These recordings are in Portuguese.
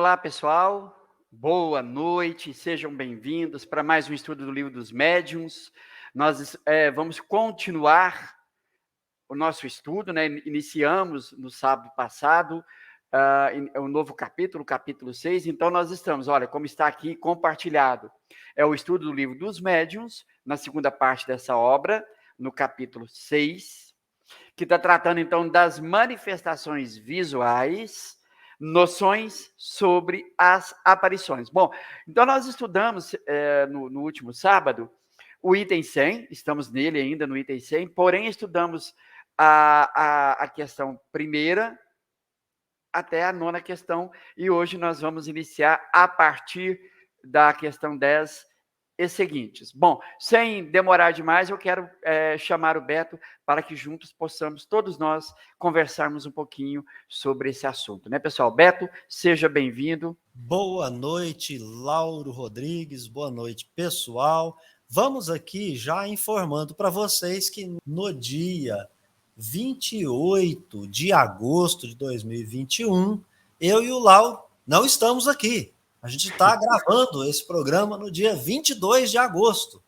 Olá, pessoal. Boa noite. Sejam bem-vindos para mais um estudo do Livro dos Médiuns. Nós vamos continuar o nosso estudo, né? Iniciamos no sábado passado um novo capítulo, capítulo 6. Então, nós estamos, olha, como está aqui compartilhado. É o estudo do Livro dos Médiuns, na segunda parte dessa obra, no capítulo 6, que está tratando, então, das manifestações visuais, noções sobre as aparições. Bom, então nós estudamos no último sábado o item 100, estamos nele ainda no item 100, porém estudamos a questão primeira até a nona questão, e hoje nós vamos iniciar a partir da questão 10 e seguintes. Bom, sem demorar demais, eu quero chamar o Beto para que juntos possamos, todos nós, conversarmos um pouquinho sobre esse assunto, né, pessoal? Beto, seja bem-vindo. Boa noite, Lauro Rodrigues, boa noite, pessoal. Vamos aqui já informando para vocês que no dia 28 de agosto de 2021, eu e o Lauro não estamos aqui. A gente está gravando esse programa no dia 22 de agosto,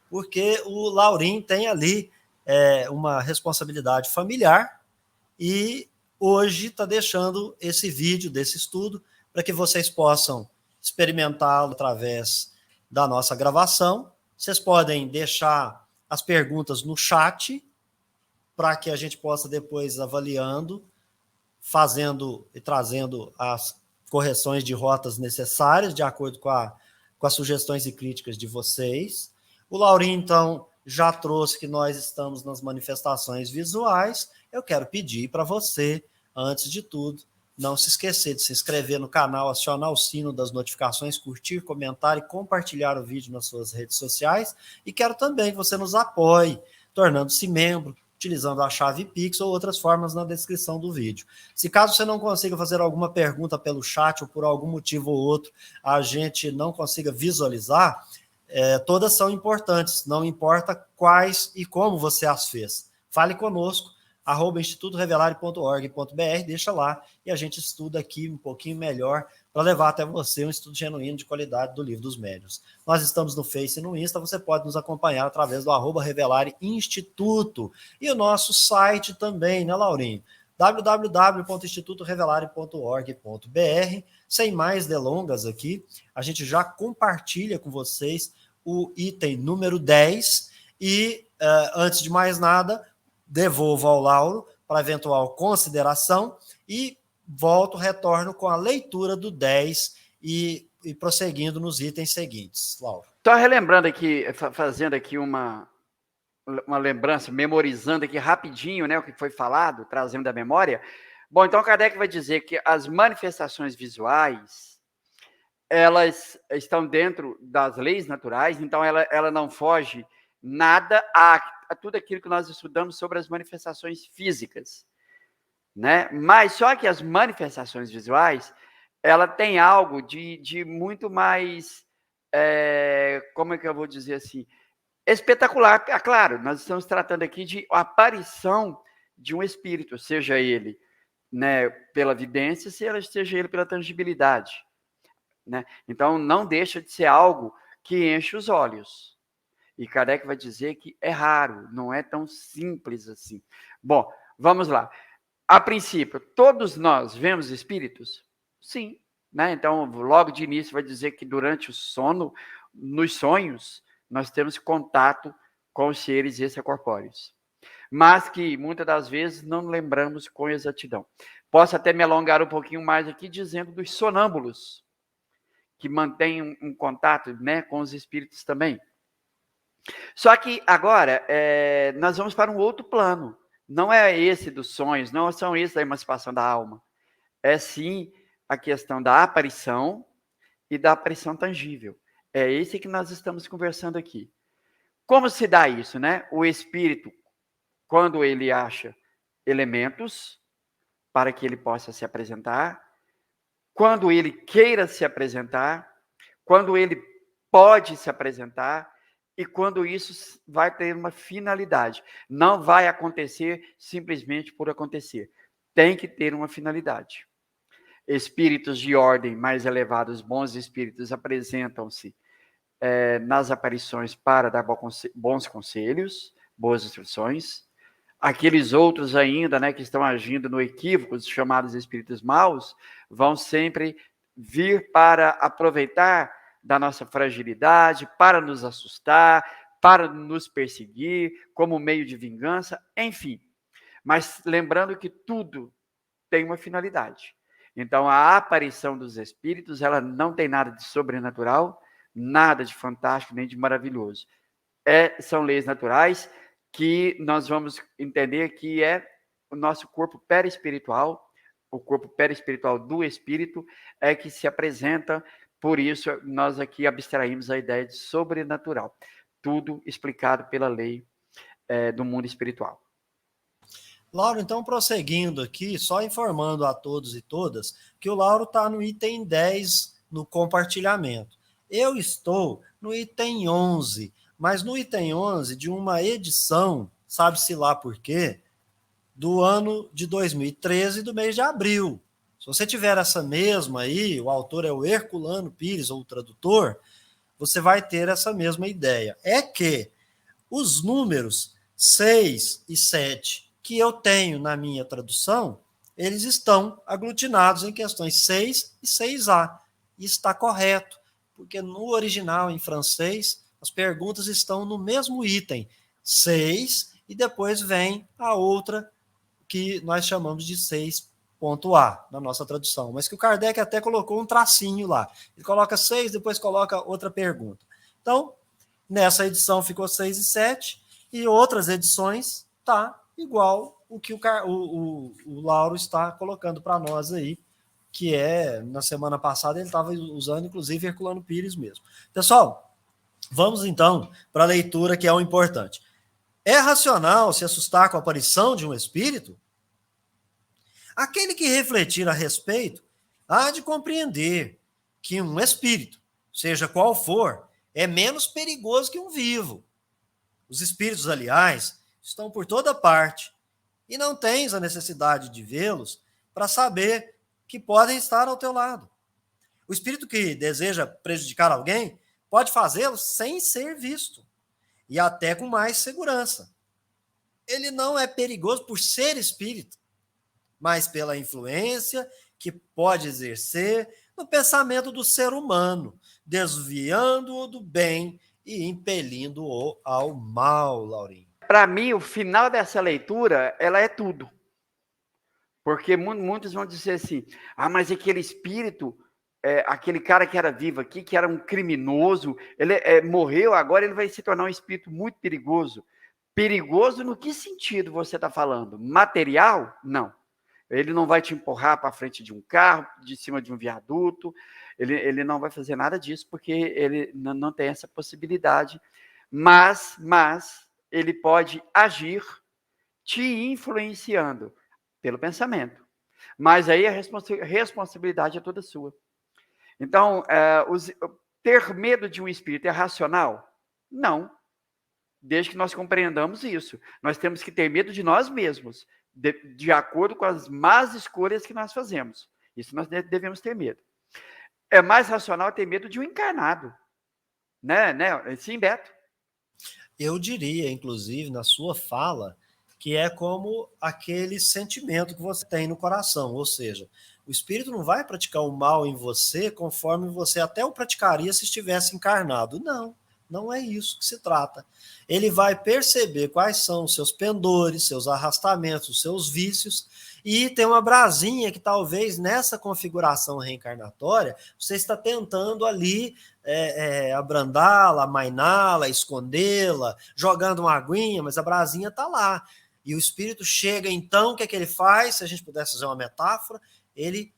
porque o Laurinho tem ali uma responsabilidade familiar e hoje está deixando esse vídeo desse estudo para que vocês possam experimentá-lo através da nossa gravação. Vocês podem deixar as perguntas no chat para que a gente possa depois avaliando, fazendo e trazendo as correções de rotas necessárias de acordo com as sugestões e críticas de vocês. O Laurinho, então, já trouxe que nós estamos nas manifestações visuais. Eu quero pedir para você, antes de tudo, não se esquecer de se inscrever no canal, acionar o sino das notificações, curtir, comentar e compartilhar o vídeo nas suas redes sociais. E quero também que você nos apoie, tornando-se membro, utilizando a chave Pix ou outras formas na descrição do vídeo. Se caso você não consiga fazer alguma pergunta pelo chat ou por algum motivo ou outro a gente não consiga visualizar, todas são importantes, não importa quais e como você as fez. Fale conosco, @institutorevelare.org.br, deixa lá e a gente estuda aqui um pouquinho melhor para levar até você um estudo genuíno de qualidade do Livro dos Médiuns. Nós estamos no Face e no Insta, você pode nos acompanhar através do @Revelare Instituto. E o nosso site também, né, Laurinho? www.institutorevelare.org.br. Sem mais delongas aqui, a gente já compartilha com vocês o item número 10 e, antes de mais nada, devolvo ao Lauro para eventual consideração e retorno com a leitura do 10 e prosseguindo nos itens seguintes. Lauro. Só relembrando aqui, fazendo aqui uma lembrança, memorizando aqui rapidinho, né, o que foi falado, trazendo da memória. Bom, então Kardec vai dizer que as manifestações visuais, elas estão dentro das leis naturais, então ela não foge nada a tudo aquilo que nós estudamos sobre as manifestações físicas, né? Mas só que as manifestações visuais, ela tem algo de muito mais, como é que eu vou dizer assim, espetacular. Claro, nós estamos tratando aqui de aparição de um espírito, seja ele, né, pela vidência, seja ele pela tangibilidade, né? Então, não deixa de ser algo que enche os olhos. E Kardec vai dizer que é raro, não é tão simples assim. Bom, vamos lá. A princípio, todos nós vemos espíritos? Sim, né? Então, logo de início vai dizer que durante o sono, nos sonhos, nós temos contato com os seres extracorpóreos, mas que muitas das vezes não lembramos com exatidão. Posso até me alongar um pouquinho mais aqui dizendo dos sonâmbulos, que mantêm um contato, né, com os espíritos também. Só que agora nós vamos para um outro plano. Não é esse dos sonhos, não são esses da emancipação da alma. É sim a questão da aparição e da aparição tangível. É esse que nós estamos conversando aqui. Como se dá isso, né? O espírito, quando ele acha elementos para que ele possa se apresentar, quando ele queira se apresentar, quando ele pode se apresentar e quando isso vai ter uma finalidade. Não vai acontecer simplesmente por acontecer. Tem que ter uma finalidade. espíritos de ordem mais elevados, bons espíritos, apresentam-se nas aparições para dar bons conselhos, boas instruções. Aqueles outros ainda, né, que estão agindo no equívoco, os chamados espíritos maus, vão sempre vir para aproveitar da nossa fragilidade, para nos assustar, para nos perseguir, como meio de vingança, enfim. Mas lembrando que tudo tem uma finalidade. Então, a aparição dos espíritos, ela não tem nada de sobrenatural, nada de fantástico, nem de maravilhoso. São leis naturais que nós vamos entender que é o nosso corpo perispiritual, o corpo perispiritual do espírito é que se apresenta, por isso nós aqui abstraímos a ideia de sobrenatural. Tudo explicado pela lei do mundo espiritual. Lauro, então, prosseguindo aqui, só informando a todos e todas que o Lauro está no item 10 no compartilhamento. Eu estou no item 11, mas no item 11 de uma edição, sabe-se lá por quê, do ano de 2013, do mês de abril. Se você tiver essa mesma aí, o autor é o Herculano Pires, ou o tradutor, você vai ter essa mesma ideia. É que os números 6 e 7 que eu tenho na minha tradução, eles estão aglutinados em questões 6 e 6A. Isso está correto, porque no original, em francês, as perguntas estão no mesmo item, 6, e depois vem a outra que nós chamamos de 6.A na nossa tradução, mas que o Kardec até colocou um tracinho lá. Ele coloca 6, depois coloca outra pergunta. Então, nessa edição ficou 6 e 7, e outras edições tá igual o que o Lauro está colocando para nós aí, que na semana passada ele estava usando, inclusive, Herculano Pires mesmo. Pessoal, vamos então para a leitura, que é o importante. É racional se assustar com a aparição de um espírito? Aquele que refletir a respeito há de compreender que um espírito, seja qual for, é menos perigoso que um vivo. Os espíritos, aliás, estão por toda parte e não tens a necessidade de vê-los para saber que podem estar ao teu lado. O espírito que deseja prejudicar alguém pode fazê-lo sem ser visto e até com mais segurança. Ele não é perigoso por ser espírito, mas pela influência que pode exercer no pensamento do ser humano, desviando-o do bem e impelindo-o ao mal, Laurinho. Para mim, o final dessa leitura, ela é tudo. Porque muitos vão dizer assim, mas aquele espírito, aquele cara que era vivo aqui, que era um criminoso, ele morreu, agora ele vai se tornar um espírito muito perigoso. Perigoso no que sentido você está falando? Material? Não. Ele não vai te empurrar para frente de um carro, de cima de um viaduto, ele não vai fazer nada disso, porque ele não tem essa possibilidade. Mas ele pode agir te influenciando pelo pensamento. Mas aí a responsabilidade é toda sua. Então, ter medo de um espírito é racional? Não. Desde que nós compreendamos isso. Nós temos que ter medo de nós mesmos, de acordo com as más escolhas que nós fazemos. Isso nós devemos ter medo. É mais racional ter medo de um encarnado. Né? Sim, Beto? Eu diria, inclusive, na sua fala, que é como aquele sentimento que você tem no coração, ou seja, o espírito não vai praticar o mal em você conforme você até o praticaria se estivesse encarnado. Não é isso que se trata. Ele vai perceber quais são os seus pendores, seus arrastamentos, os seus vícios, e tem uma brasinha que talvez nessa configuração reencarnatória você está tentando ali abrandá-la, amainá-la, escondê-la, jogando uma aguinha, mas a brasinha está lá. E o espírito chega então, o que é que ele faz? Se a gente pudesse fazer uma metáfora, ele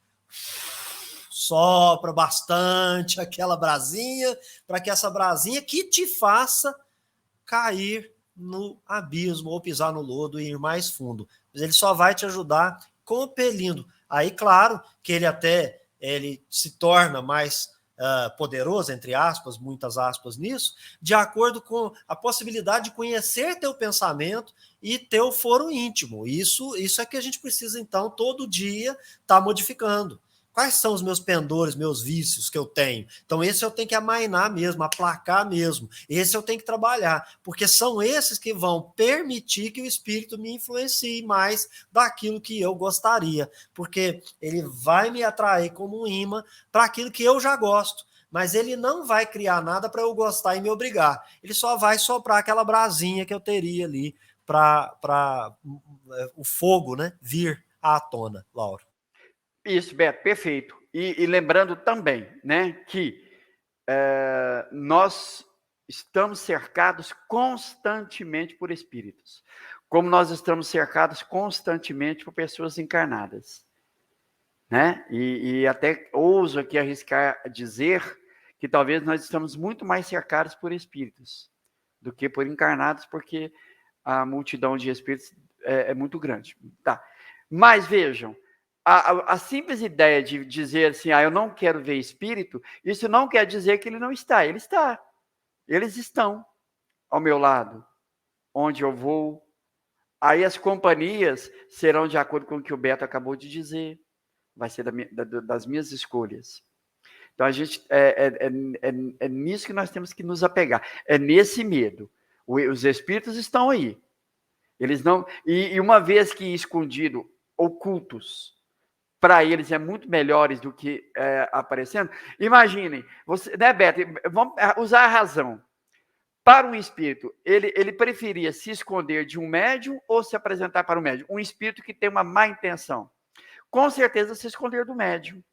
sopra bastante aquela brasinha, para que essa brasinha que te faça cair no abismo ou pisar no lodo e ir mais fundo. Mas ele só vai te ajudar compelindo. Aí, claro, que ele se torna mais poderoso, entre aspas, muitas aspas nisso, de acordo com a possibilidade de conhecer teu pensamento e teu foro íntimo. Isso é que a gente precisa, então, todo dia estar modificando. Quais são os meus pendores, meus vícios que eu tenho? Então, esse eu tenho que amainar mesmo, aplacar mesmo. Esse eu tenho que trabalhar, porque são esses que vão permitir que o espírito me influencie mais daquilo que eu gostaria, porque ele vai me atrair como um imã para aquilo que eu já gosto. Mas ele não vai criar nada para eu gostar e me obrigar. Ele só vai soprar aquela brasinha que eu teria ali para o fogo, né, vir à tona, Laura. Isso, Beto, perfeito. E lembrando também, né, que nós estamos cercados constantemente por espíritos, como nós estamos cercados constantemente por pessoas encarnadas, né? E até ouso aqui arriscar dizer que talvez nós estamos muito mais cercados por espíritos do que por encarnados, porque a multidão de espíritos é muito grande. Tá. Mas vejam, a simples ideia de dizer assim, eu não quero ver espírito, isso não quer dizer que ele não está. Ele está. Eles estão ao meu lado, onde eu vou. Aí as companhias serão de acordo com o que o Beto acabou de dizer. Vai ser das minhas escolhas. Então, a gente é nisso que nós temos que nos apegar. É nesse medo. Os espíritos estão aí. Eles não. E uma vez que escondido, ocultos, para eles é muito melhores do que aparecendo. Imaginem, você, né, Beto? Vamos usar a razão. Para um espírito, ele preferia se esconder de um médium ou se apresentar para o médium? Um espírito que tem uma má intenção. Com certeza se esconder do médium.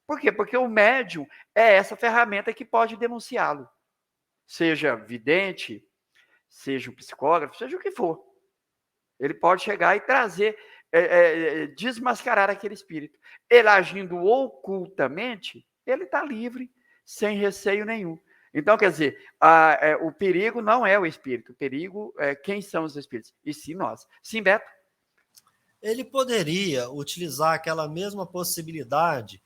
Por quê? Porque o médium é essa ferramenta que pode denunciá-lo. Seja vidente, seja um psicógrafo, seja o que for. Ele pode chegar e trazer, desmascarar aquele espírito. Ele agindo ocultamente, ele está livre, sem receio nenhum. Então, quer dizer, o perigo não é o espírito, o perigo é quem são os espíritos, e sim nós. Sim, Beto? Ele poderia utilizar aquela mesma possibilidade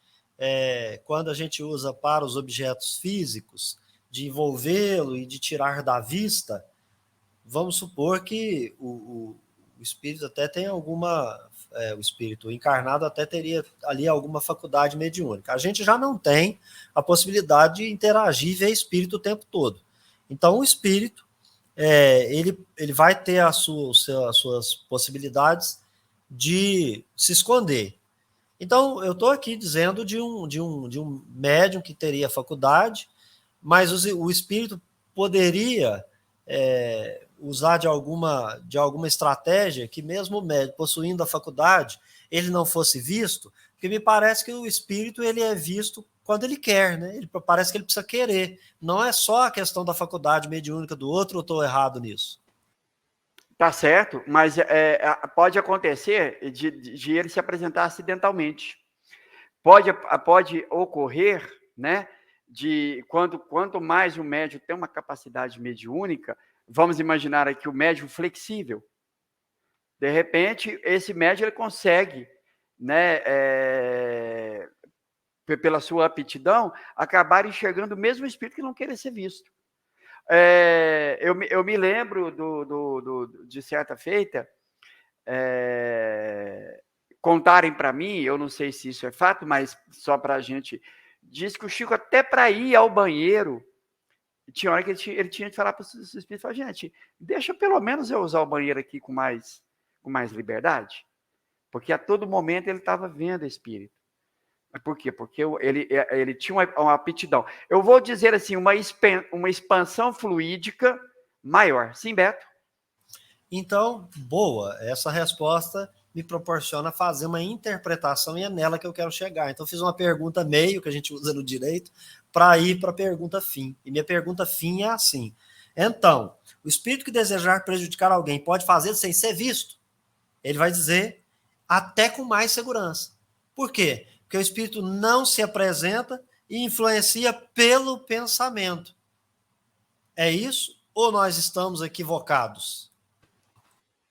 quando a gente usa para os objetos físicos, de envolvê-lo e de tirar da vista. Vamos supor que o espírito até tem alguma, o espírito encarnado até teria ali alguma faculdade mediúnica. A gente já não tem a possibilidade de interagir e ver espírito o tempo todo. Então, o espírito, ele vai ter as suas possibilidades de se esconder. Então, eu estou aqui dizendo de um médium que teria faculdade, mas o espírito poderia usar de alguma estratégia que mesmo o médium possuindo a faculdade, ele não fosse visto, porque me parece que o espírito ele é visto quando ele quer, né? Ele parece que ele precisa querer. Não é só a questão da faculdade mediúnica do outro, ou estou errado nisso? Tá certo, mas pode acontecer de ele se apresentar acidentalmente. Pode ocorrer, né, de quanto mais o médium tem uma capacidade mediúnica, vamos imaginar aqui o médium flexível. De repente, esse médium ele consegue, né, pela sua aptidão, acabar enxergando o mesmo espírito que não querer ser visto. Eu me lembro de certa feita, contarem para mim, eu não sei se isso é fato, mas só para a gente, diz que o Chico até para ir ao banheiro, tinha hora que ele tinha de falar para os espíritos, falar, gente, deixa pelo menos eu usar o banheiro aqui com mais liberdade, porque a todo momento ele estava vendo espírito. Por quê? Porque ele tinha uma aptidão. Eu vou dizer assim, uma expansão fluídica maior. Sim, Beto? Então, boa, essa resposta me proporciona fazer uma interpretação e é nela que eu quero chegar. Então, fiz uma pergunta meio, que a gente usa no direito, para ir para a pergunta fim. E minha pergunta fim é assim. Então, o espírito que desejar prejudicar alguém pode fazer sem ser visto? Ele vai dizer até com mais segurança. Por quê? Porque o espírito não se apresenta e influencia pelo pensamento. É isso? Ou nós estamos equivocados?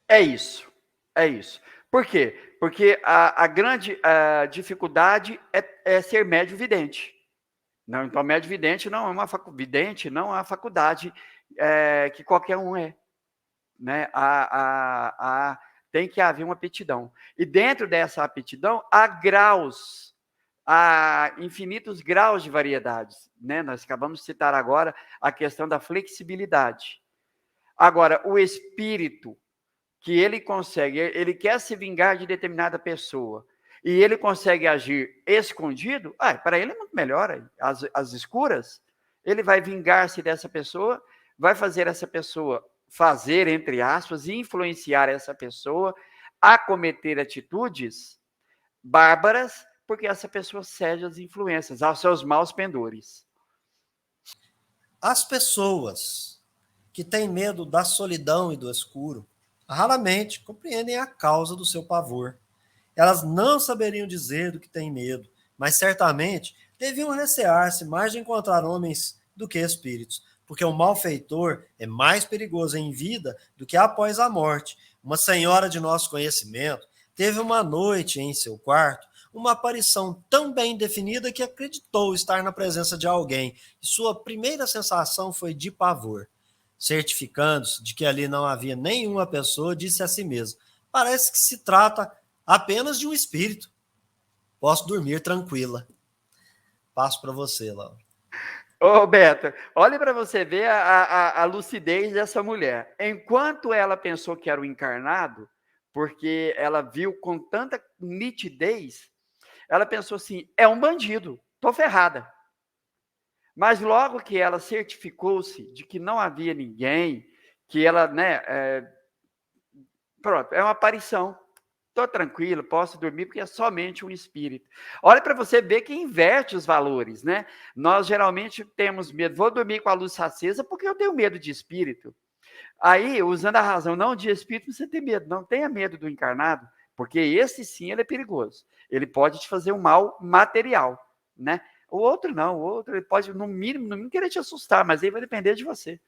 É isso. É isso. Por quê? Porque a grande dificuldade é ser médio vidente. Não, então, médio vidente não é uma vidente, não é uma faculdade que qualquer um é. Né? Tem que haver uma aptidão. E dentro dessa aptidão, há graus há infinitos graus de variedades, né? Nós acabamos de citar agora a questão da flexibilidade. Agora, o espírito que ele consegue, ele quer se vingar de determinada pessoa, e ele consegue agir escondido, para ele é muito melhor, as escuras, ele vai vingar-se dessa pessoa, vai fazer essa pessoa fazer, entre aspas, influenciar essa pessoa a cometer atitudes bárbaras, porque essa pessoa cede às influências, aos seus maus pendores. As pessoas que têm medo da solidão e do escuro raramente compreendem a causa do seu pavor. Elas não saberiam dizer do que têm medo, mas certamente deviam recear-se mais de encontrar homens do que espíritos, porque o malfeitor é mais perigoso em vida do que após a morte. Uma senhora de nosso conhecimento teve uma noite em seu quarto uma aparição tão bem definida que acreditou estar na presença de alguém, e sua primeira sensação foi de pavor. Certificando-se de que ali não havia nenhuma pessoa, disse a si mesmo: parece que se trata apenas de um espírito. Posso dormir tranquila. Passo para você, Laura. Ô, Beto, olhe para você ver a lucidez dessa mulher. Enquanto ela pensou que era o encarnado, porque ela viu com tanta nitidez, ela pensou assim, é um bandido, tô ferrada. Mas logo que ela certificou-se de que não havia ninguém, que ela, pronto, é uma aparição. Estou tranquilo, posso dormir, porque é somente um espírito. Olha para você ver que inverte os valores, né? Nós geralmente temos medo, vou dormir com a luz acesa porque eu tenho medo de espírito. Aí, usando a razão, não de espírito, você tem medo, não tenha medo do encarnado, porque esse sim, ele é perigoso. Ele pode te fazer um mal material, né? O outro não, o outro ele pode, no mínimo querer te assustar, mas aí vai depender de você.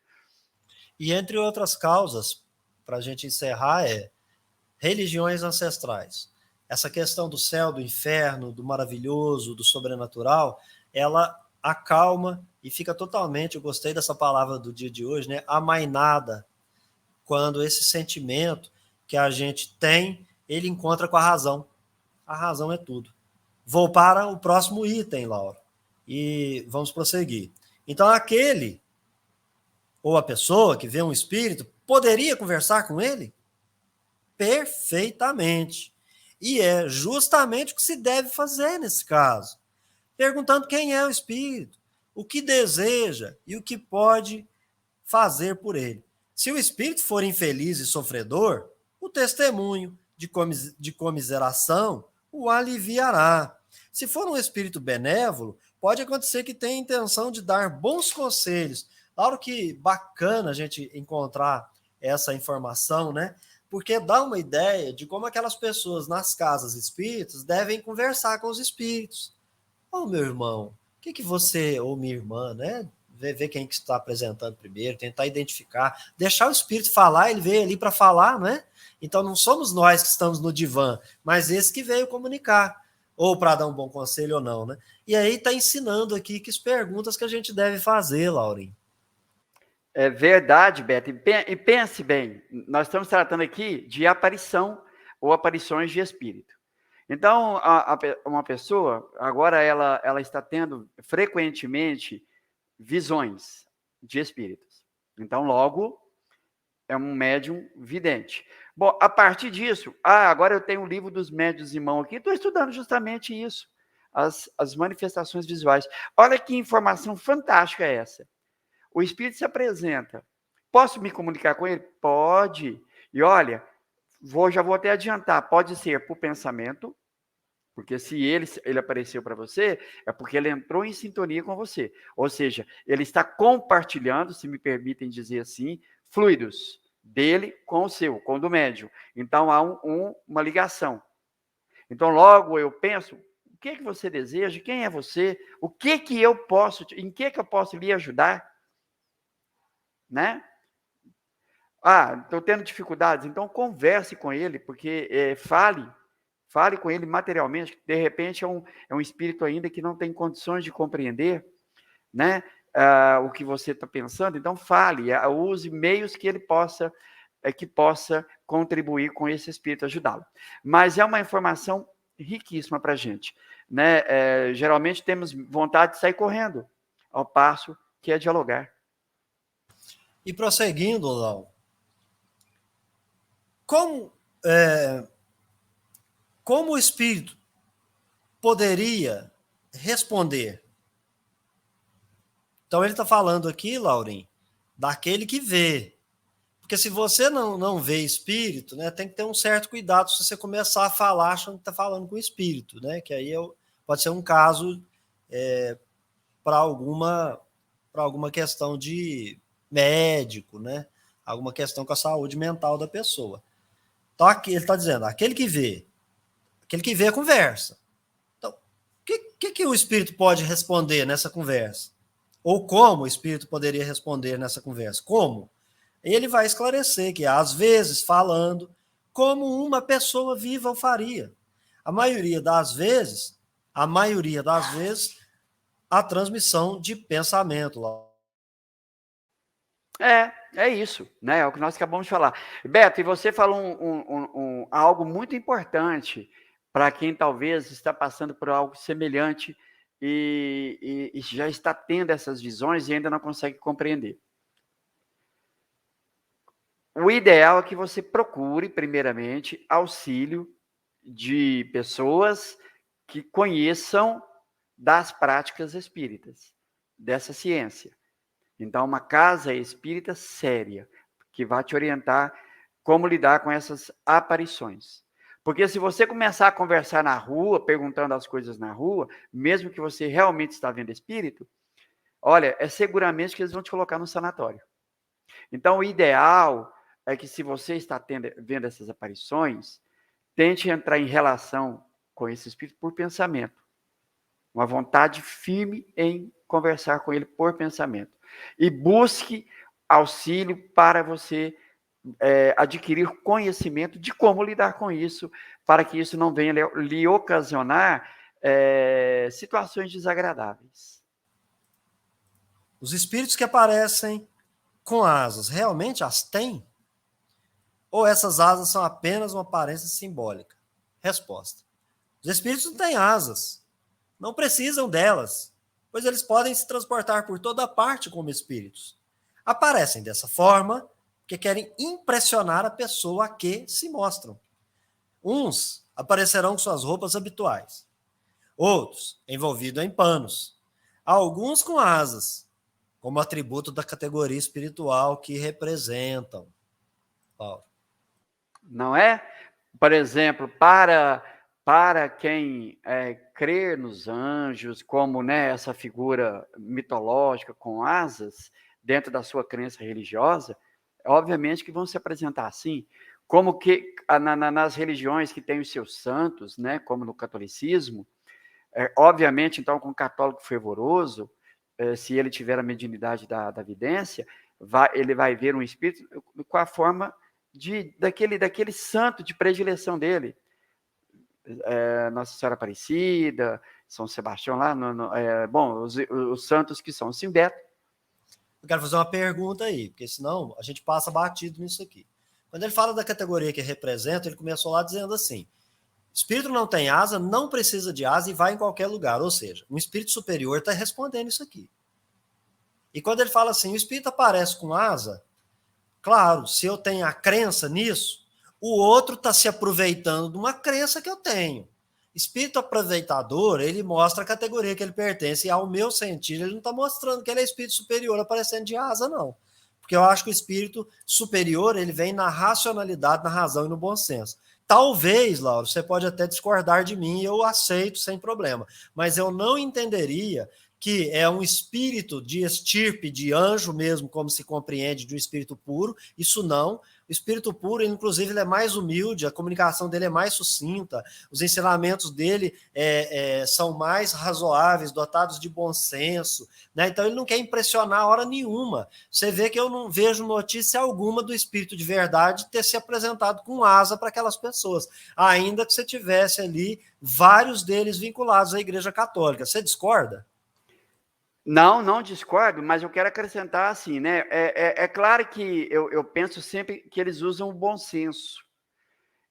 E entre outras causas, para a gente encerrar, religiões ancestrais. Essa questão do céu, do inferno, do maravilhoso, do sobrenatural, ela acalma e fica totalmente, eu gostei dessa palavra do dia de hoje, né, amainada, quando esse sentimento que a gente tem, ele encontra com a razão. A razão é tudo. Vou para o próximo item, Laura, e vamos prosseguir. Então, aquele ou a pessoa que vê um espírito poderia conversar com ele? Perfeitamente. E é justamente o que se deve fazer nesse caso. Perguntando quem é o espírito, o que deseja e o que pode fazer por ele. Se o espírito for infeliz e sofredor, o testemunho de comiseração o aliviará. Se for um espírito benévolo, pode acontecer que tenha intenção de dar bons conselhos. Claro que bacana a gente encontrar essa informação, né? Porque dá uma ideia de como aquelas pessoas nas casas espíritas devem conversar com os espíritos. Ô, meu irmão, o que você, ou minha irmã, né? Ver quem que está apresentando primeiro, tentar identificar, deixar o espírito falar, ele veio ali para falar, né? Então não somos nós que estamos no divã, mas esse que veio comunicar, ou para dar um bom conselho ou não, né? E aí está ensinando aqui que as perguntas que a gente deve fazer, Laurinho. É verdade, Beto. E pense bem, nós estamos tratando aqui de aparição ou aparições de espírito. Então, uma pessoa, agora ela está tendo frequentemente visões de espíritos. Então, logo, é um médium vidente. Bom, a partir disso, agora eu tenho um livro dos médiuns em mão aqui, estou estudando justamente isso, as manifestações visuais. Olha que informação fantástica é essa. O espírito se apresenta. Posso me comunicar com ele? Pode. E olha, já vou até adiantar, pode ser por pensamento, porque se ele apareceu para você, é porque ele entrou em sintonia com você. Ou seja, ele está compartilhando, se me permitem dizer assim, fluidos dele com o seu, com o do médium. Então há uma ligação. Então logo eu penso, o que você deseja? Quem é você? O que eu posso, em que eu posso lhe ajudar? Né? Estou tendo dificuldades, então converse com ele, porque fale com ele materialmente, de repente é um espírito ainda que não tem condições de compreender, né, o que você está pensando, então fale, use meios que ele possa contribuir com esse espírito, ajudá-lo. Mas é uma informação riquíssima para a gente. né? Geralmente temos vontade de sair correndo, ao passo que é dialogar. E prosseguindo, Lau, como o espírito poderia responder? Então ele está falando aqui, Laurim, daquele que vê. Porque se você não vê espírito, né, tem que ter um certo cuidado se você começar a falar achando que está falando com espírito, né? Que aí pode ser um caso para alguma questão de médico, né? Alguma questão com a saúde mental da pessoa. Então aqui ele está dizendo, aquele que vê a conversa. Então, o que o espírito pode responder nessa conversa? Ou como o espírito poderia responder nessa conversa? Como? Ele vai esclarecer que, às vezes, falando como uma pessoa viva o faria. A maioria das vezes, a transmissão de pensamento. É isso, né? É o que nós acabamos de falar. Beto, e você falou algo muito importante para quem talvez está passando por algo semelhante e já está tendo essas visões e ainda não consegue compreender. O ideal é que você procure, primeiramente, auxílio de pessoas que conheçam das práticas espíritas, dessa ciência. Então, uma casa espírita séria, que vai te orientar como lidar com essas aparições. Porque se você começar a conversar na rua, perguntando as coisas na rua, mesmo que você realmente está vendo espírito, olha, é seguramente que eles vão te colocar no sanatório. Então, o ideal é que se você está vendo essas aparições, tente entrar em relação com esse espírito por pensamento. Uma vontade firme em conversar com ele por pensamento. E busque auxílio para você adquirir conhecimento de como lidar com isso, para que isso não venha lhe ocasionar situações desagradáveis. Os espíritos que aparecem com asas, realmente as têm? Ou essas asas são apenas uma aparência simbólica? Resposta. Os espíritos não têm asas. Não precisam delas, pois eles podem se transportar por toda parte como espíritos. Aparecem dessa forma porque querem impressionar a pessoa a que se mostram. Uns aparecerão com suas roupas habituais, outros envolvidos em panos, alguns com asas, como atributo da categoria espiritual que representam. Paulo. Não é? Por exemplo, para quem crer nos anjos, como, né, essa figura mitológica com asas, dentro da sua crença religiosa, obviamente que vão se apresentar assim, como que nas religiões que têm os seus santos, né, como no catolicismo, obviamente, então, com o católico fervoroso, se ele tiver a mediunidade da vidência, ele vai ver um espírito com a forma daquele santo de predileção dele. Nossa Senhora Aparecida, São Sebastião lá, os santos que são Simbeto. Eu quero fazer uma pergunta aí, porque senão a gente passa batido nisso aqui. Quando ele fala da categoria que representa, ele começou lá dizendo assim, espírito não tem asa, não precisa de asa e vai em qualquer lugar. Ou seja, um espírito superior está respondendo isso aqui. E quando ele fala assim, o espírito aparece com asa, claro, se eu tenho a crença nisso, o outro está se aproveitando de uma crença que eu tenho. Espírito aproveitador, ele mostra a categoria que ele pertence, e ao meu sentido, ele não está mostrando que ele é espírito superior aparecendo de asa, não. Porque eu acho que o espírito superior, ele vem na racionalidade, na razão e no bom senso. Talvez, Lauro, você pode até discordar de mim, eu aceito sem problema, mas eu não entenderia que é um espírito de estirpe, de anjo mesmo, como se compreende de um espírito puro, isso não. O espírito puro, inclusive, ele é mais humilde, a comunicação dele é mais sucinta, os ensinamentos dele são mais razoáveis, dotados de bom senso, né? Então ele não quer impressionar a hora nenhuma. Você vê que eu não vejo notícia alguma do espírito de verdade ter se apresentado com asa para aquelas pessoas, ainda que você tivesse ali vários deles vinculados à Igreja Católica. Você discorda? Não discordo, mas eu quero acrescentar assim, né? É claro que eu penso sempre que eles usam o bom senso.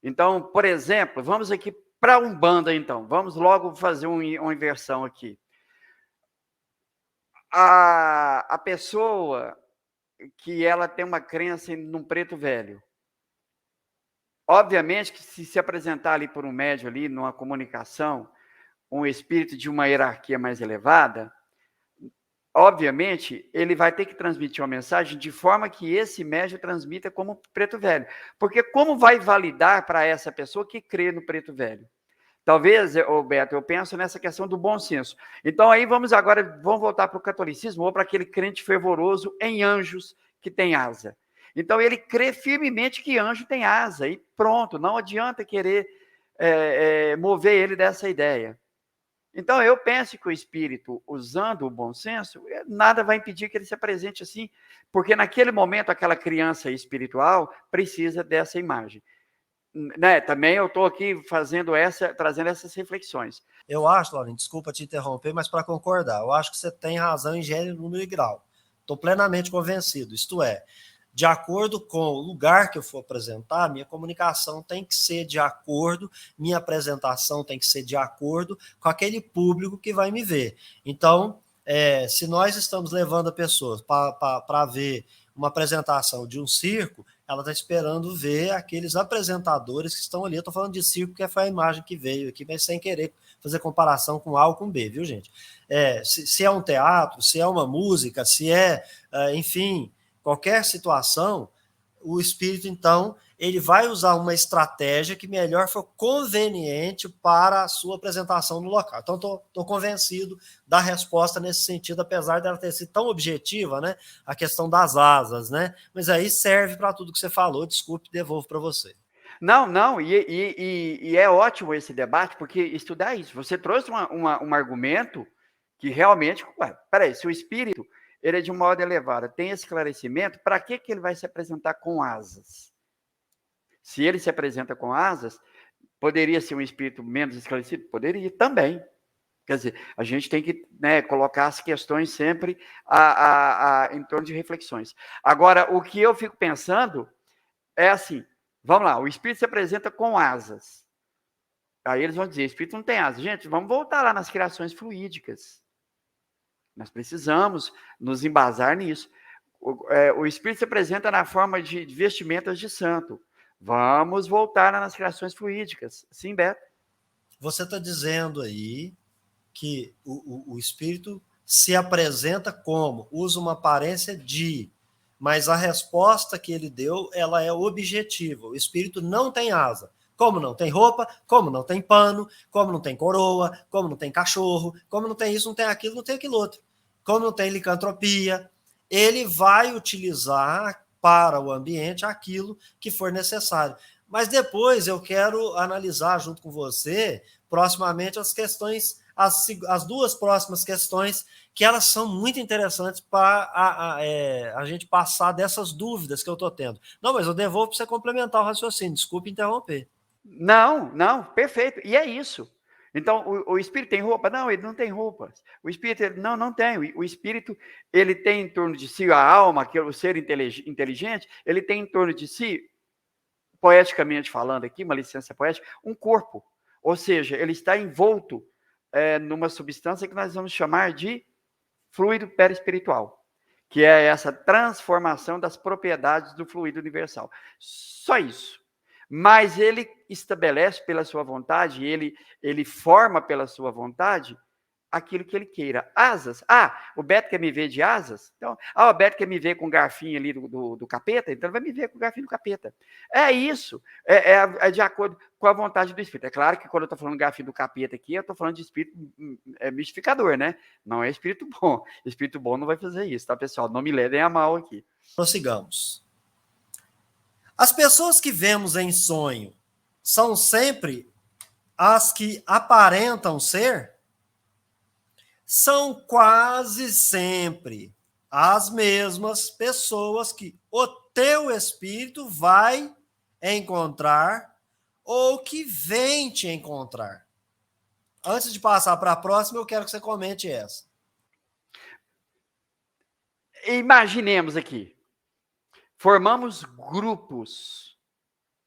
Então, por exemplo, vamos aqui Para a Umbanda, então, vamos logo fazer uma inversão aqui. A pessoa que ela tem uma crença num preto velho, obviamente que se apresentar ali por um médium ali, numa comunicação, um espírito de uma hierarquia mais elevada, obviamente, ele vai ter que transmitir uma mensagem de forma que esse médium transmita como preto velho. Porque como vai validar para essa pessoa que crê no preto velho? Talvez, Beto, eu penso nessa questão do bom senso. Então, aí vamos voltar para o catolicismo ou para aquele crente fervoroso em anjos que tem asa. Então, ele crê firmemente que anjo tem asa e pronto, não adianta querer mover ele dessa ideia. Então, eu penso que o espírito, usando o bom senso, nada vai impedir que ele se apresente assim, porque naquele momento aquela criança espiritual precisa dessa imagem. Né? Também eu estou aqui trazendo essas reflexões. Eu acho, Laurinho, desculpa te interromper, mas para concordar, eu acho que você tem razão em gênero, número e grau. Estou plenamente convencido. Isto é, de acordo com o lugar que eu for apresentar, minha comunicação tem que ser de acordo, minha apresentação tem que ser de acordo com aquele público que vai me ver. Então, se nós estamos levando a pessoas para ver uma apresentação de um circo, ela está esperando ver aqueles apresentadores que estão ali. Eu estou falando de circo, que foi a imagem que veio aqui, mas sem querer fazer comparação com A ou com B, viu, gente? Se é um teatro, se é uma música, se enfim, qualquer situação, o espírito, então, ele vai usar uma estratégia que melhor for conveniente para a sua apresentação no local. Então, estou convencido da resposta nesse sentido, apesar dela ter sido tão objetiva, né? A questão das asas, né? Mas aí serve para tudo que você falou. Desculpe, devolvo para você. Não, e é ótimo esse debate, porque estudar isso. Você trouxe um argumento que realmente, peraí, se o espírito ele é de uma ordem elevada, tem esse esclarecimento, para que ele vai se apresentar com asas? Se ele se apresenta com asas, poderia ser um espírito menos esclarecido? Poderia também. Quer dizer, a gente tem que, né, colocar as questões sempre em torno de reflexões. Agora, o que eu fico pensando é assim, vamos lá, o espírito se apresenta com asas. Aí eles vão dizer, o espírito não tem asas. Gente, vamos voltar lá nas criações fluídicas. Nós precisamos nos embasar nisso. O espírito se apresenta na forma de vestimentas de santo. Vamos voltar nas criações fluídicas. Sim, Beto? Você está dizendo aí que o espírito se apresenta como? Usa uma aparência de, mas a resposta que ele deu, ela é objetiva. O espírito não tem asa. Como não tem roupa, como não tem pano, como não tem coroa, como não tem cachorro, como não tem isso, não tem aquilo, não tem aquilo outro. Como não tem licantropia, ele vai utilizar para o ambiente aquilo que for necessário. Mas depois eu quero analisar junto com você, proximamente, as questões, as duas próximas questões, que elas são muito interessantes para a gente passar dessas dúvidas que eu estou tendo. Não, mas eu devolvo para você complementar o raciocínio, desculpe interromper. Não, perfeito. E é isso. Então, o espírito tem roupa? Não, ele não tem roupas. O espírito, não tem. O espírito, ele tem em torno de si a alma, que é o ser inteligente, ele tem em torno de si, poeticamente falando aqui, uma licença poética, um corpo. Ou seja, ele está envolto numa substância que nós vamos chamar de fluido perispiritual, que é essa transformação das propriedades do fluido universal. Só isso. Mas ele estabelece pela sua vontade, ele forma pela sua vontade aquilo que ele queira. Asas. O Beto quer me ver de asas? Então, o Beto quer me ver com o garfinho ali do capeta? Então ele vai me ver com o garfinho do capeta. É isso. É de acordo com a vontade do espírito. É claro que quando eu estou falando garfinho do capeta aqui, eu estou falando de espírito mistificador, né? Não é espírito bom. Espírito bom não vai fazer isso, tá, pessoal? Não me levem a mal aqui. Prossigamos. As pessoas que vemos em sonho são sempre as que aparentam ser? São quase sempre as mesmas pessoas que o teu espírito vai encontrar ou que vem te encontrar. Antes de passar para a próxima, eu quero que você comente essa. Imaginemos aqui. Formamos grupos.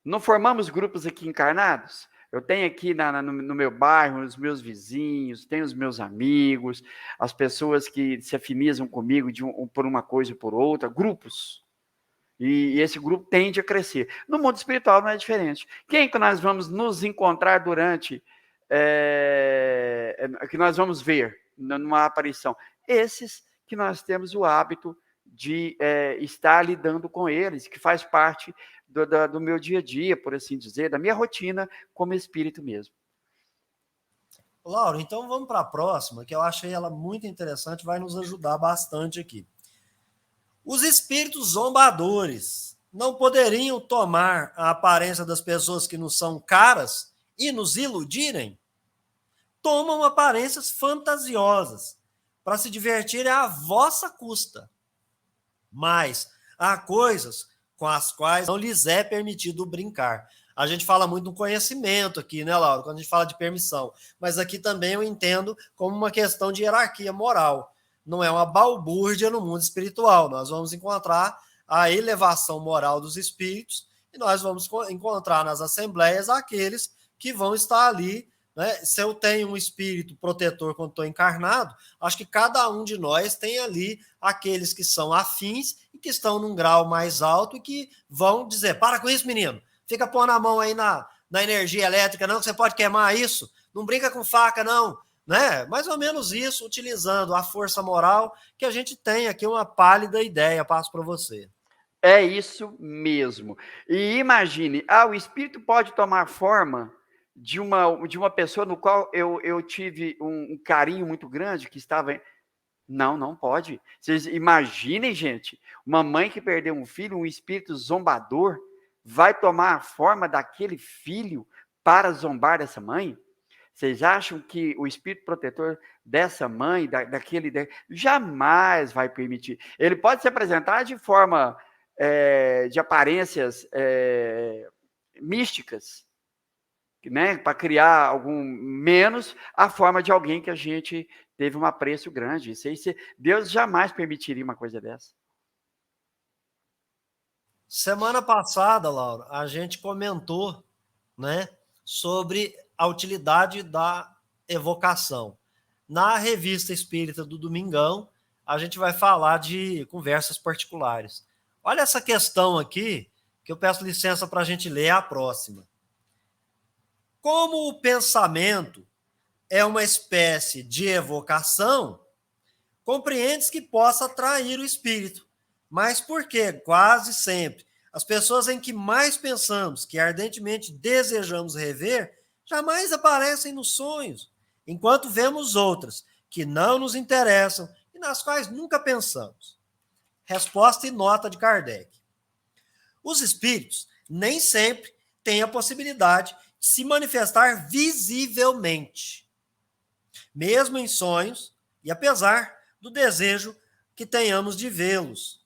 Não formamos grupos aqui encarnados? Eu tenho aqui no meu bairro, os meus vizinhos, tenho os meus amigos, as pessoas que se afinizam comigo por uma coisa ou por outra, grupos. E esse grupo tende a crescer. No mundo espiritual não é diferente. Quem que nós vamos nos encontrar durante, que nós vamos ver numa aparição? Esses que nós temos o hábito de estar lidando com eles, que faz parte do meu dia a dia, por assim dizer, da minha rotina como espírito mesmo. Laura, então vamos para a próxima, que eu achei ela muito interessante, vai nos ajudar bastante aqui. Os espíritos zombadores não poderiam tomar a aparência das pessoas que nos são caras e nos iludirem? Tomam aparências fantasiosas para se divertirem à vossa custa. Mas há coisas com as quais não lhes é permitido brincar. A gente fala muito do conhecimento aqui, né, Laura? Quando a gente fala de permissão. Mas aqui também eu entendo como uma questão de hierarquia moral. Não é uma balbúrdia no mundo espiritual. Nós vamos encontrar a elevação moral dos espíritos e nós vamos encontrar nas assembleias aqueles que vão estar ali, né? Se eu tenho um espírito protetor quando estou encarnado, acho que cada um de nós tem ali aqueles que são afins e que estão num grau mais alto e que vão dizer, para com isso, menino, fica pondo a mão aí na energia elétrica, não, que você pode queimar isso, não brinca com faca, não, né? Mais ou menos isso, utilizando a força moral, que a gente tem aqui uma pálida ideia, passo para você. É isso mesmo. E imagine, o espírito pode tomar forma de uma pessoa no qual eu tive um carinho muito grande, que estava... Não, não pode. Vocês imaginem, gente, uma mãe que perdeu um filho, um espírito zombador, vai tomar a forma daquele filho para zombar dessa mãe? Vocês acham que o espírito protetor dessa mãe, jamais vai permitir? Ele pode se apresentar de forma, de aparências místicas, né, para criar algum menos a forma de alguém que a gente teve um apreço grande. Deus jamais permitiria uma coisa dessa. Semana passada, Laura, a gente comentou, né, sobre a utilidade da evocação. Na revista Espírita do Domingão, a gente vai falar de conversas particulares. Olha essa questão aqui, que eu peço licença para a gente ler a próxima. Como o pensamento é uma espécie de evocação, compreendes que possa atrair o espírito. Mas por que quase sempre as pessoas em que mais pensamos, que ardentemente desejamos rever, jamais aparecem nos sonhos, enquanto vemos outras que não nos interessam e nas quais nunca pensamos? Resposta e nota de Kardec. Os espíritos nem sempre têm a possibilidade de se manifestar visivelmente, mesmo em sonhos, e apesar do desejo que tenhamos de vê-los.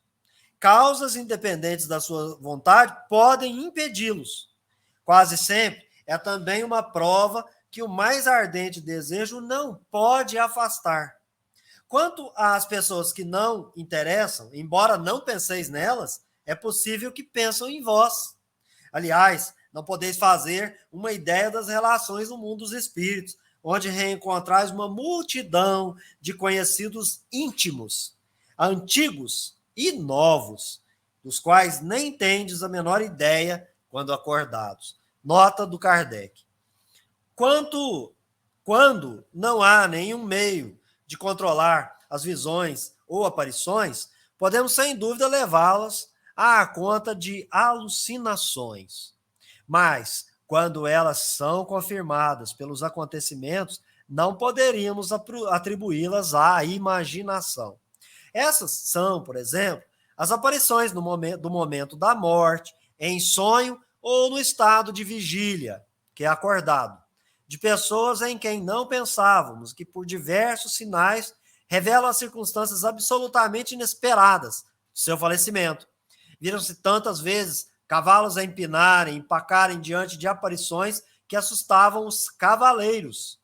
Causas independentes da sua vontade podem impedi-los. Quase sempre é também uma prova que o mais ardente desejo não pode afastar. Quanto às pessoas que não interessam, embora não penseis nelas, é possível que pensam em vós. Aliás, não podeis fazer uma ideia das relações no mundo dos espíritos, onde reencontrais uma multidão de conhecidos íntimos, antigos e novos, dos quais nem tendes a menor ideia quando acordados. Nota do Kardec. Quando não há nenhum meio de controlar as visões ou aparições, podemos sem dúvida levá-las à conta de alucinações. Mas, quando elas são confirmadas pelos acontecimentos, não poderíamos atribuí-las à imaginação. Essas são, por exemplo, as aparições do momento da morte, em sonho ou no estado de vigília, que é acordado, de pessoas em quem não pensávamos, que por diversos sinais revelam as circunstâncias absolutamente inesperadas do seu falecimento. Viram-se tantas vezes cavalos a empinarem, empacarem diante de aparições que assustavam os cavaleiros.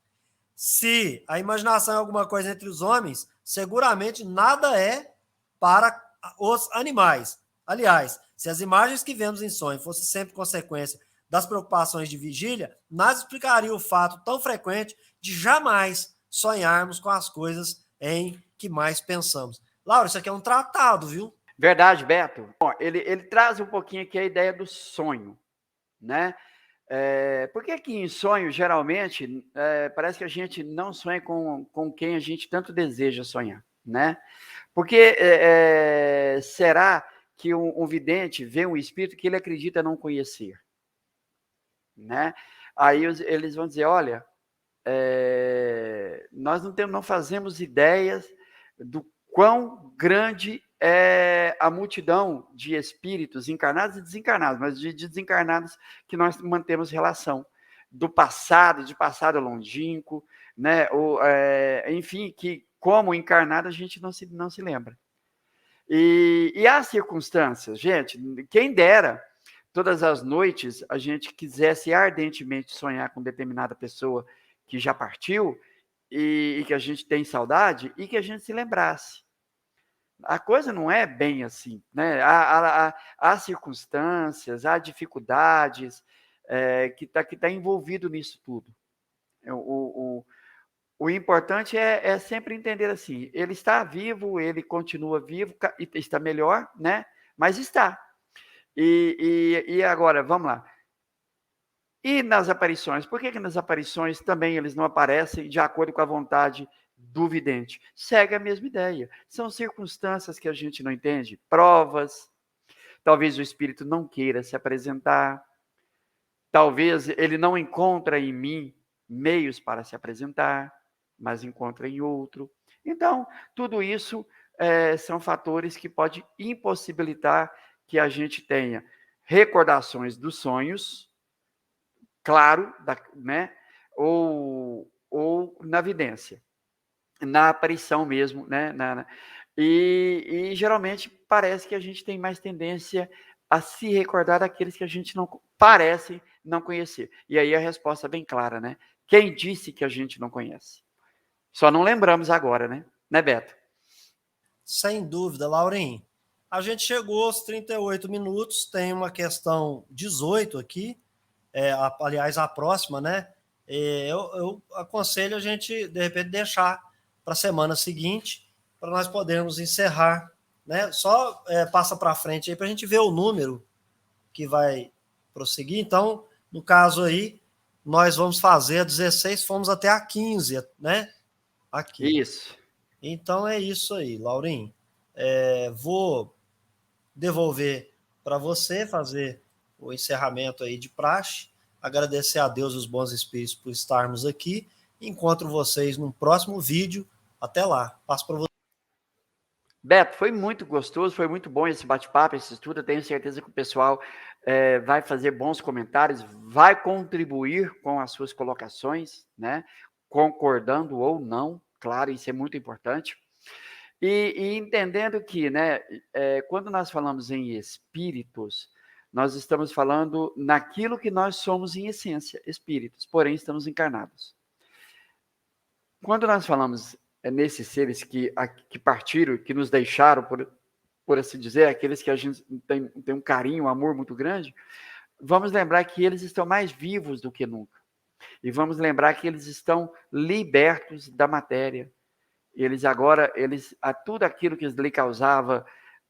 Se a imaginação é alguma coisa entre os homens, seguramente nada é para os animais. Aliás, se as imagens que vemos em sonho fossem sempre consequência das preocupações de vigília, nada explicaria o fato tão frequente de jamais sonharmos com as coisas em que mais pensamos. Laura, isso aqui é um tratado, viu? Verdade, Beto. Bom, ele traz um pouquinho aqui a ideia do sonho, né? Por que que em sonho, geralmente, parece que a gente não sonha com quem a gente tanto deseja sonhar, né? Porque será que um vidente vê um espírito que ele acredita não conhecer, né? Aí eles vão dizer, olha, nós não fazemos ideias do quão grande é a multidão de espíritos encarnados e desencarnados, mas de desencarnados que nós mantemos relação, do passado, de passado longínquo, né? Enfim, que como encarnado a gente não se lembra. E há circunstâncias, gente, quem dera todas as noites a gente quisesse ardentemente sonhar com determinada pessoa que já partiu e que a gente tem saudade e que a gente se lembrasse. A coisa não é bem assim, né? Há circunstâncias, há dificuldades que tá envolvido nisso tudo. O importante é sempre entender assim, ele está vivo, ele continua vivo, está melhor, né? Mas está. E agora, vamos lá. E nas aparições? Por que nas aparições também eles não aparecem de acordo com a vontade do vidente? Segue a mesma ideia. São circunstâncias que a gente não entende, provas, talvez o espírito não queira se apresentar, talvez ele não encontra em mim meios para se apresentar, mas encontra em outro. Então, tudo isso são fatores que podem impossibilitar que a gente tenha recordações dos sonhos, claro, né? Ou na vidência, na aparição mesmo, né? E geralmente parece que a gente tem mais tendência a se recordar daqueles que a gente não parece não conhecer. E aí a resposta é bem clara, né? Quem disse que a gente não conhece? Só não lembramos agora, né? Né, Beto? Sem dúvida, Laurinho. A gente chegou aos 38 minutos, tem uma questão 18 aqui, aliás, a próxima, né? Eu aconselho a gente, de repente, deixar para a semana seguinte, para nós podermos encerrar, né? Só passa para frente aí para a gente ver o número que vai prosseguir. Então, no caso aí, nós vamos fazer a 16, fomos até a 15, né? Aqui. Isso. Então é isso aí, Laurinho. Vou devolver para você fazer o encerramento aí de praxe, agradecer a Deus e os bons espíritos por estarmos aqui. Encontro vocês num próximo vídeo. Até lá. Passo para você. Beto, foi muito gostoso, foi muito bom esse bate-papo, esse estudo. Eu tenho certeza que o pessoal vai fazer bons comentários, vai contribuir com as suas colocações, né? Concordando ou não, claro, isso é muito importante. E entendendo que, né, quando nós falamos em espíritos, nós estamos falando naquilo que nós somos em essência, espíritos, porém estamos encarnados. Quando nós falamos nesses seres que partiram, que nos deixaram, por assim dizer, aqueles que a gente tem um carinho, um amor muito grande, vamos lembrar que eles estão mais vivos do que nunca. E vamos lembrar que eles estão libertos da matéria. A tudo aquilo que lhe causava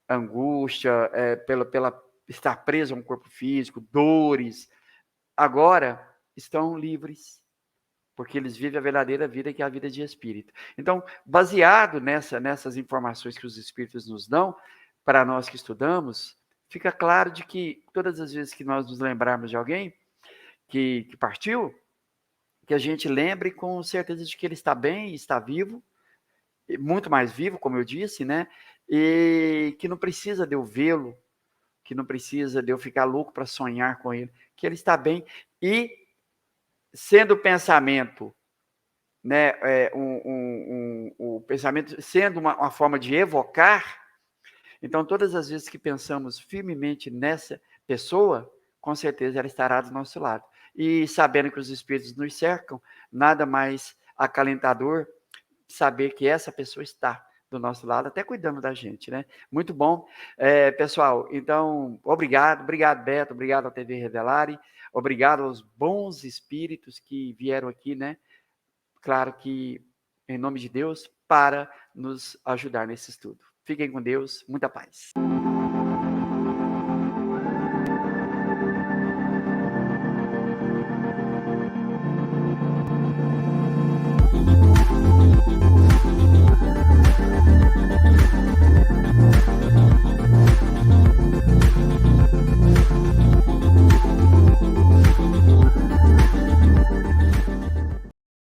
angústia, pela estar preso a um corpo físico, dores, agora estão livres, porque eles vivem a verdadeira vida, que é a vida de espírito. Então, baseado nessas informações que os espíritos nos dão, para nós que estudamos, fica claro de que todas as vezes que nós nos lembrarmos de alguém que partiu, que a gente lembre com certeza de que ele está bem, está vivo, muito mais vivo, como eu disse, né? E que não precisa de eu vê-lo, que não precisa de eu ficar louco para sonhar com ele, que ele está bem. E sendo o pensamento, né, o pensamento sendo uma forma de evocar, então todas as vezes que pensamos firmemente nessa pessoa, com certeza ela estará do nosso lado. E sabendo que os espíritos nos cercam, nada mais acalentador saber que essa pessoa está do nosso lado, até cuidando da gente, né? Muito bom. Pessoal, então, obrigado, Beto, obrigado à TV Revelare, obrigado aos bons espíritos que vieram aqui, né? Claro que, em nome de Deus, para nos ajudar nesse estudo. Fiquem com Deus, muita paz.